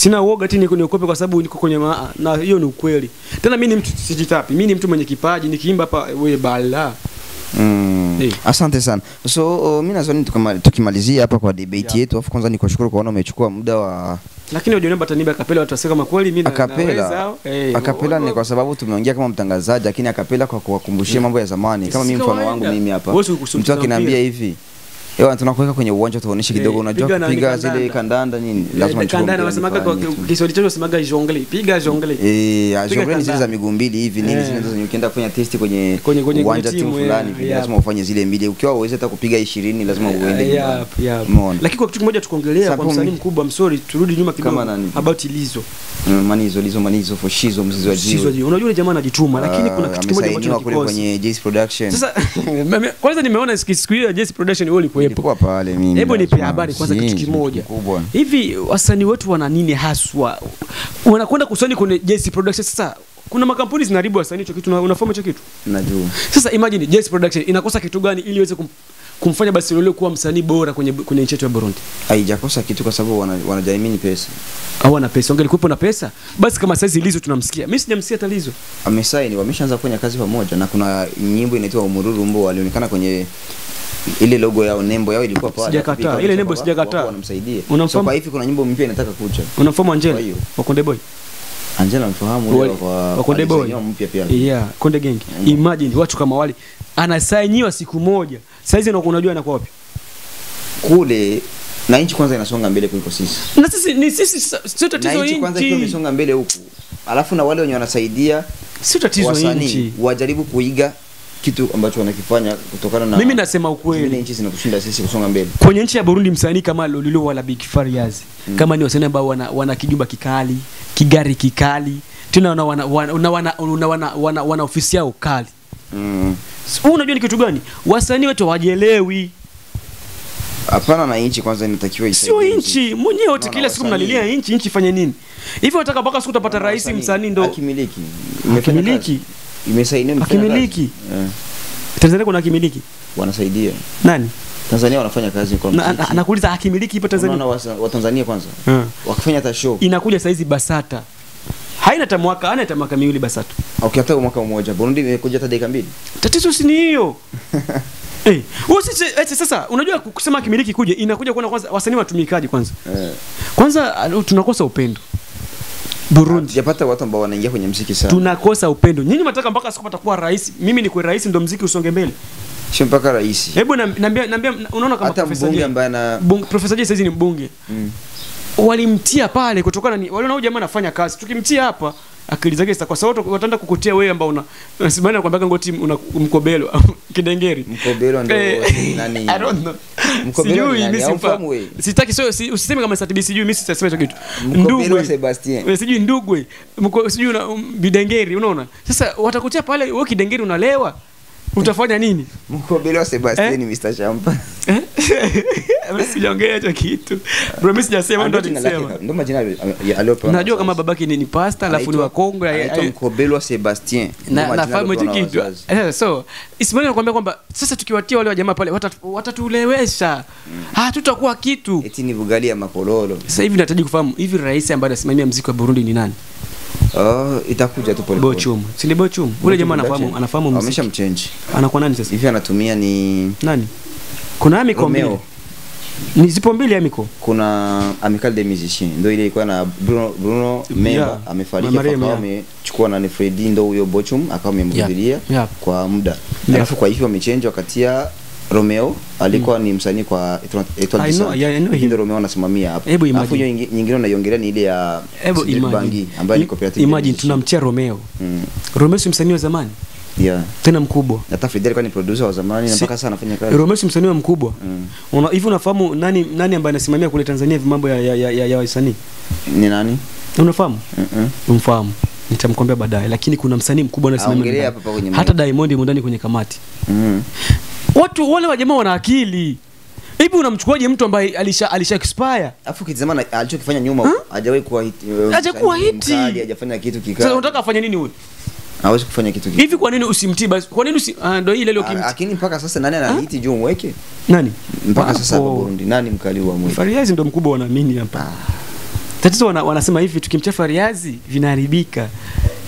Sina uoga ati niokope kwa sababu niko kwenye na hiyo ni ukweli. Tena mimi ni mtu sijitapi. Mimi ni mtu mwenye kipaji, nikiimba hapa wewe bala. Asante sana. So mimi nadhani tukimalizia hapa kwa debate yetu, afu kwanza nikushukuru kwa umechukua muda wa lakini ujioniomba taniba akapela watu wasema kama kweli mimi akapela ni kwa sababu tumeongea kama mtangazaji, lakini akapela kwa kuwakumbushia mambo ya zamani. Kama mimi mfano wangu mimi hapa, mtu akiniambia hivi tunakuweka kwenye uwanja tuoneshe kidogo, unajua kupiga zile kandanda nini, lazima nichukue kandanda. Wasemaga kwa Kiswahili chao wasemaga jongle, piga jongle. Jongle ni zile za miguu mbili hivi nini, zinaweza ukienda kufanya test kwenye uwanja timu fulani, lazima ufanye zile mbili. Ukiwa uweze hata kupiga 20 lazima uende. Lakini kwa kitu kimoja tukongelea kwa msanii mkubwa, msori turudi nyuma kidogo about Lizo. Manizo for Shizo mzizi wa Jizo. Unajua yule jamaa anajituma, lakini kuna kitu kimoja ambacho kule kwenye Jazz Production. Sasa kwanza nimeona siku hiyo Jazz Production wao ilikuwa pale mimi. Hebu nipe habari kwanza kitu kimoja. Hivi wasanii wetu wana nini haswa? Wanakwenda kusani kwenye Jazz Production. Sasa kuna makampuni zinaribu wasanii hicho kitu, unafahamu hicho kitu? Najua. Sasa imagine Jazz Production inakosa kitu gani ili iweze kumfanya basi leo kuwa msanii bora kwenye nchi yetu ya Burundi? Haijakosa kitu kwa sababu wanajamini pesa. Hawana pesa. Wangelikuwa na pesa basi kama sasa Lizo tunamsikia. Mimi sijamsikia hata Lizo. Amesaini, wameshaanza kufanya kazi pamoja, na kuna nyimbo inaitwa Umururumbo walionekana kwenye ile logo yao, nembo yao ilikuwa pale. Sijakataa. Ile nembo sijakataa. Wanamsaidia. So kwa hivi kuna nyimbo mpya inataka kucha. Unafahamu Angela? Wa Konde Boy? Angela mfahamu yule wa Konde Boy mpya pia. Yeah, Konde Gang. Imagine watu kama wale anasainiwa siku moja. Saizi unajua anakuwa wapi? Kule na inchi kwanza inasonga mbele kuliko sisi. Na sisi sio tatizo inchi. Kwanza ikiwa imesonga mbele huku. Alafu na wale wenye wanasaidia sio tatizo inchi. Wajaribu kuiga kitu ambacho wanakifanya kutokana na mimi nasema ukweli, nchi zinakushinda sisi kusonga mbele. Kwenye nchi ya Burundi msanii kama Lolilo wala Big Fariaz, kama ni wasanii ambao wana kijumba kikali, kigari kikali, tena wana ofisi yao kali. Unajua ni kitu gani? Wasanii wetu hawajielewi. Hapana, na inchi kwanza inatakiwa isaidie. Sio inchi mwenyewe wote kila siku mnalilia inchi ifanye nini? Hivi unataka mpaka siku utapata rais msanii ndo akimiliki. Imesainiwa akimiliki. Tanzania kuna akimiliki? Wanasaidia. Nani? Tanzania wanafanya kazi kwa muziki. Anakuuliza akimiliki ipo Tanzania? Unaona wa Tanzania kwanza. Wakifanya hata show. Inakuja saizi Basata. Haina hata mwaka miwili Basata. Hata mwaka mmoja. Burundi imekuja hata dakika 2. Tatizo si ni hiyo. Sasa unajua kusema akimiliki kuja inakuja kuona kwanza wasanii watumikaji kwanza. Kwanza tunakosa upendo. Burundi japata watu ambao wanaingia kwenye muziki sana. Tunakosa upendo. Nyinyi mnataka mpaka siku patakuwa rais. Mimi ni kwa rais ndo muziki usonge mbele. Sio mpaka rais. Hebu naambia unaona kama Profesa J ambaye na Profesa J sasa ni mbunge. Walimtia pale kutokana ni waliona huyu jamaa anafanya kazi. Tukimtia hapa akili zake sasa kwa sababu wataenda kukutia wewe ambao unasimama kwambia ngoti una Mkobelo Kidengeri. Mkobelo ndo nani? I don't know. Mkobelo mimi simfahamu. Sitaki usiseme kama STB sijui mimi sitasema hicho kitu. Mkobelo Sebastian. Wewe sijui Ndugwe. Sijui una Bidengeri unaona? Sasa watakutia pale wewe Kidengeri unalewa. Utafanya nini? Mkobelo Sebastian ni Mr. Champa. Mimi sijaongea hicho kitu. Bro mimi sijasema ndo nilisema. Ndo majina aliyopewa. Najua kama babake ni pasta alafu ni wa Kongo aitwa Mkobelo Sebastian. Na nafahamu hicho kitu. So Ismail anakuambia kwamba sasa tukiwatia wale wa jamaa pale watatulewesha. Tutakuwa kitu. Eti ni bugali ya makololo. Sasa hivi nahitaji kufahamu hivi rais ambaye anasimamia muziki wa Burundi ni nani? Itakuja tu pole pole. Bochum. Si ni Bochum. Ule jamaa anafahamu muziki. Ameshamchange. Anakuwa nani sasa? Hivi anatumia ni nani? Kuna Amiko mbili. Ni zipo mbili Amiko. Kuna Amical des Musiciens. Ndio ile ilikuwa na Bruno Memba amefariki kwa amechukua na Freddy ndio huyo Bochum akawa amemhuduria kwa muda. Alafu kwa hivyo wamechange wakatia Romeo alikuwa ni msanii kwa Etoile du Centre. Ndio Romeo anasimamia hapo. Alafu nyingine unaiongelea ni ile ya Bangi ambayo ni cooperative. Imagine tunamtia Romeo. Romeo si msanii wa zamani. Tena mkubwa. Hata Fidel alikuwa ni producer wa zamani na mpaka sasa anafanya kazi. Romeo si msanii mkubwa. Hivi unafahamu nani ambaye anasimamia kule Tanzania mambo ya wasanii? Ni nani? Unafahamu? Umfahamu. Nitamkwambia baadaye, lakini kuna msanii mkubwa anasimamia. Hata Diamond ndani kwenye kamati. Watu wale wa jamaa wana akili. Hivi unamchukuaje mtu ambaye alisha expire? Alafu kizamana alichokifanya nyuma hajawahi kuwa hit. Hajakuwa hit. Hajafanya kitu kikali. Sasa unataka afanye nini huyo? Hawezi kufanya kitu kingine. Hivi kwa nini usimtii basi? Kwa nini ndio ile leo kimti? Lakini mpaka sasa nani anahiti juu mweke? Nani? Mpaka sasa Burundi nani mkali wa mweke? Fariaz ndio mkubwa wanaamini hapa. Tatizo wanasema hivi tukimtia Fariazi vinaharibika.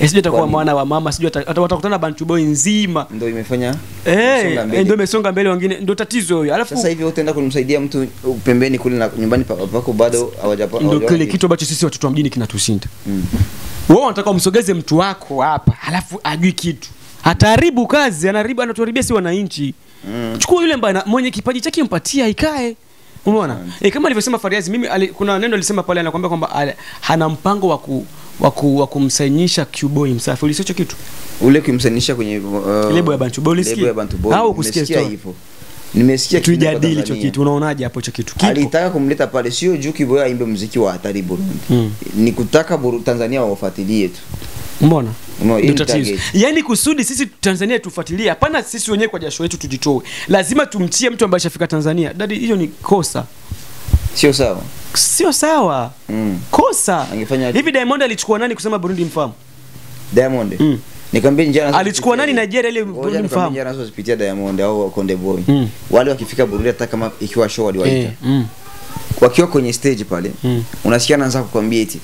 Sijui atakuwa mwana wa mama, sijui watakutana Bantu Boy nzima. Ndio imefanya ndio imesonga mbele wengine, ndio tatizo hiyo. Alafu sasa hivi wote enda kumsaidia mtu pembeni kule na nyumbani pako bado hawajapa. Ndio kile kitu ambacho sisi watoto wa mjini kinatushinda. Wao wanataka umsogeze mtu wako hapa, alafu ajui kitu. Ataharibu kazi, anatuharibia si wananchi. Chukua yule ambaye mwenye kipaji chake mpatie ikae. Umeona? Kama alivyosema Fariazi, mimi kuna neno alisema pale anakuambia kwamba hana mpango wa kumsainisha Q-Boy Msafi. Ulisicho kitu? Ule kumsainisha kwenye lebo ya Bantu Boy ulisikia? Au kusikia hivyo? Nimesikia tujadili hicho kitu. Unaonaje hapo hicho kitu? Alitaka kumleta pale sio juu Q-Boy aimbe muziki wa hatari Burundi. Ni kutaka Tanzania wafuatilie tu. Mbona? Yaani kusudi sisi Tanzania tufuatilie, hapana sisi wenyewe kwa jasho yetu tujitoe. Lazima tumtie mtu ambaye ashafika Tanzania. Dadi, hiyo ni kosa. Sio sawa. Kosa. Hivi Diamond alichukua nani kusema Burundi mfahamu? Diamond. Nikamwambia njana alichukua nani Nigeria ile Burundi mfahamu? Njana anazozipitia Diamond au Konde Boy. Wale wakifika Burundi hata kama ikiwa show waliwaita. Wakiwa kwenye stage pale, unasikia anaanza kukwambia eti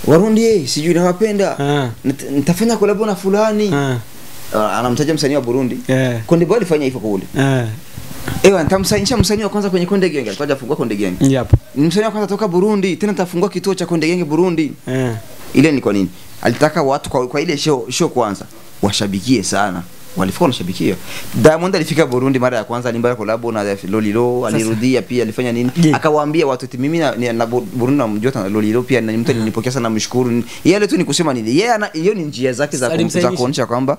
Warundi sijui nawapenda. Nitafanya collab na fulani. Anamtaja msanii wa Burundi. Konde Boy alifanya hivyo kule. Nitamsainisha msanii wa kwanza kwenye Konde Gang. Alikuwa afungua Konde Gang. Ni msanii wa kwanza toka Burundi, tena nitafungua kituo cha Konde Gang Burundi. Ile ni kwa nini? Alitaka watu kwa ile show kwanza washabikie sana. Walifika wanashabikia. Diamond alifika Burundi mara ya kwanza, alimba collab na Lolilo, alirudia pia alifanya nini? Akawaambia watu eti mimi na Burundi namjua na Lolilo pia na mtu alinipokea sana, namshukuru. Yeye tu ni kusema nini? Yeye hiyo ni njia zake za kuonyesha kwamba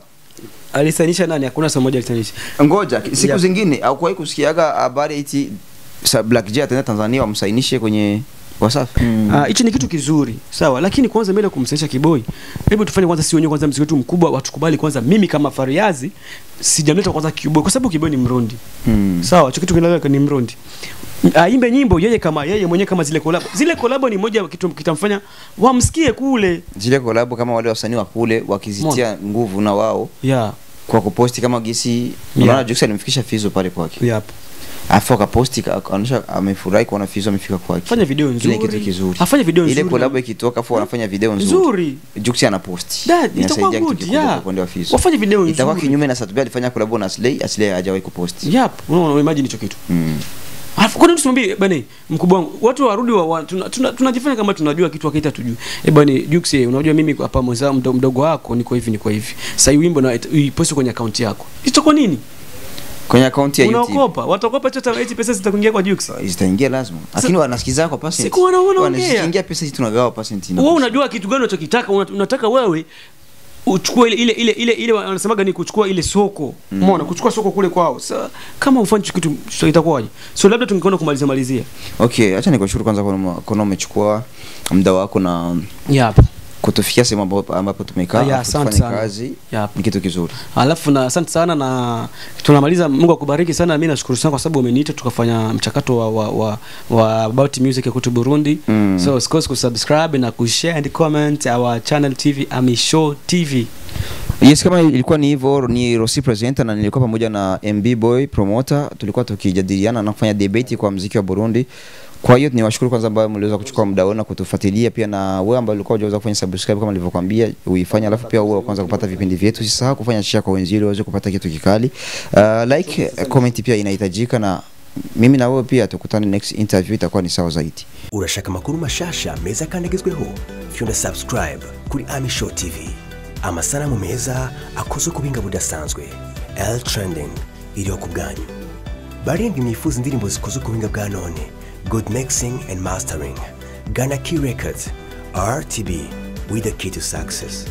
alisanisha nani? Hakuna somo moja alisanisha. Ngoja siku zingine au kwa kusikiaga habari eti Black J ataenda Tanzania wamsainishe kwenye Wasafi. Hicho ni kitu kizuri. Sawa, lakini kwanza mbele kumsainisha Kiboi, hebu tufanye kwanza si wenyewe kwanza mziki wetu mkubwa watukubali kwanza. Mimi kama Fariazi sijamleta kwanza Kiboi kwa sababu Kiboi ni Mrundi. Sawa, hicho kitu kinaeleweka, ni Mrundi. Aimbe nyimbo yeye mwenyewe kama zile collab. Zile collab ni moja kitu kitamfanya wamsikie kule. Zile collab kama wale wasanii wa kule wakizitia nguvu na wao. Kwa kuposti kama gisi unaona Jux alimfikisha Fizo pale kwake. Afu akaposti akaonyesha amefurahi kuona Fizo amefika kwake. Fanya video nzuri. Ile kitu kizuri. Afanye video nzuri. Ile collab ikitoka afu anafanya video nzuri. Jux anaposti. Itakuwa good. Wafanye video nzuri. Itakuwa kinyume na Satubia alifanya collab na Slay hajawahi kuposti. Unaona, imagine hicho kitu. Alafu kwa nini tusimwambie bwana mkubwa wangu watu warudi tunajifanya kama tunajua kitu akaita tujue. Bwana Jux, unajua mimi hapa mdogo wako niko hivi. Sasa wimbo na iposti kwenye account yako. Itakuwa nini? Kwenye account ya YouTube. Unaokopa, watakopa chochote hizi pesa zitakuingia kwa Jux. Zitaingia lazima. Lakini wanasikiza kwa percent. Siku wanaongea. Wanaingia pesa hizi tunagawa percent. Wewe unajua kitu gani unachokitaka? Unataka wewe uchukue ile wanasemaga ni kuchukua ile soko. Umeona, kuchukua soko kule kwao. Sasa kama ufanye kitu itakuwaje? So labda tungeona kumalizia. Okay, acha nikushukuru kwanza kwa umechukua muda wako na kutufikia sehemu ambapo tumekaa kufanya kazi. Ni kitu kizuri. Alafu na asante sana na tunamaliza. Mungu akubariki sana. Mimi nashukuru sana kwa sababu umeniita tukafanya mchakato wa About Music ya kutu Burundi. So usikose kusubscribe na kushare and comment our channel TV Amisho TV. Yes, kama ilikuwa ni hivyo, ni Rossi presenter na nilikuwa pamoja na MB Boy promoter. Tulikuwa tukijadiliana na kufanya debate kwa muziki wa Burundi. Kwa hiyo niwashukuru kwanza ambao mliweza kuchukua muda wenu kutufuatilia, pia na wewe ambao ulikuwa hujaweza kufanya subscribe kama nilivyokuambia uifanye, alafu pia wewe kwanza kupata vipindi vyetu. Usisahau kufanya share kwa wenzio uweze kupata kitu kikali. Like, comment pia inahitajika, na mimi na wewe pia tukutane next interview, itakuwa ni sawa zaidi. Urashaka makuru mashasha meza kandagizweho, fyonda subscribe kuri Amisho TV. Amasanamu meza akozwe kubinga budasanzwe, L trending iriho kubganyu. Baringi mwifuza indirimbo zikozwe kubinga bwa none, good mixing and mastering. Ghana Key Records, RTB, with the key to success.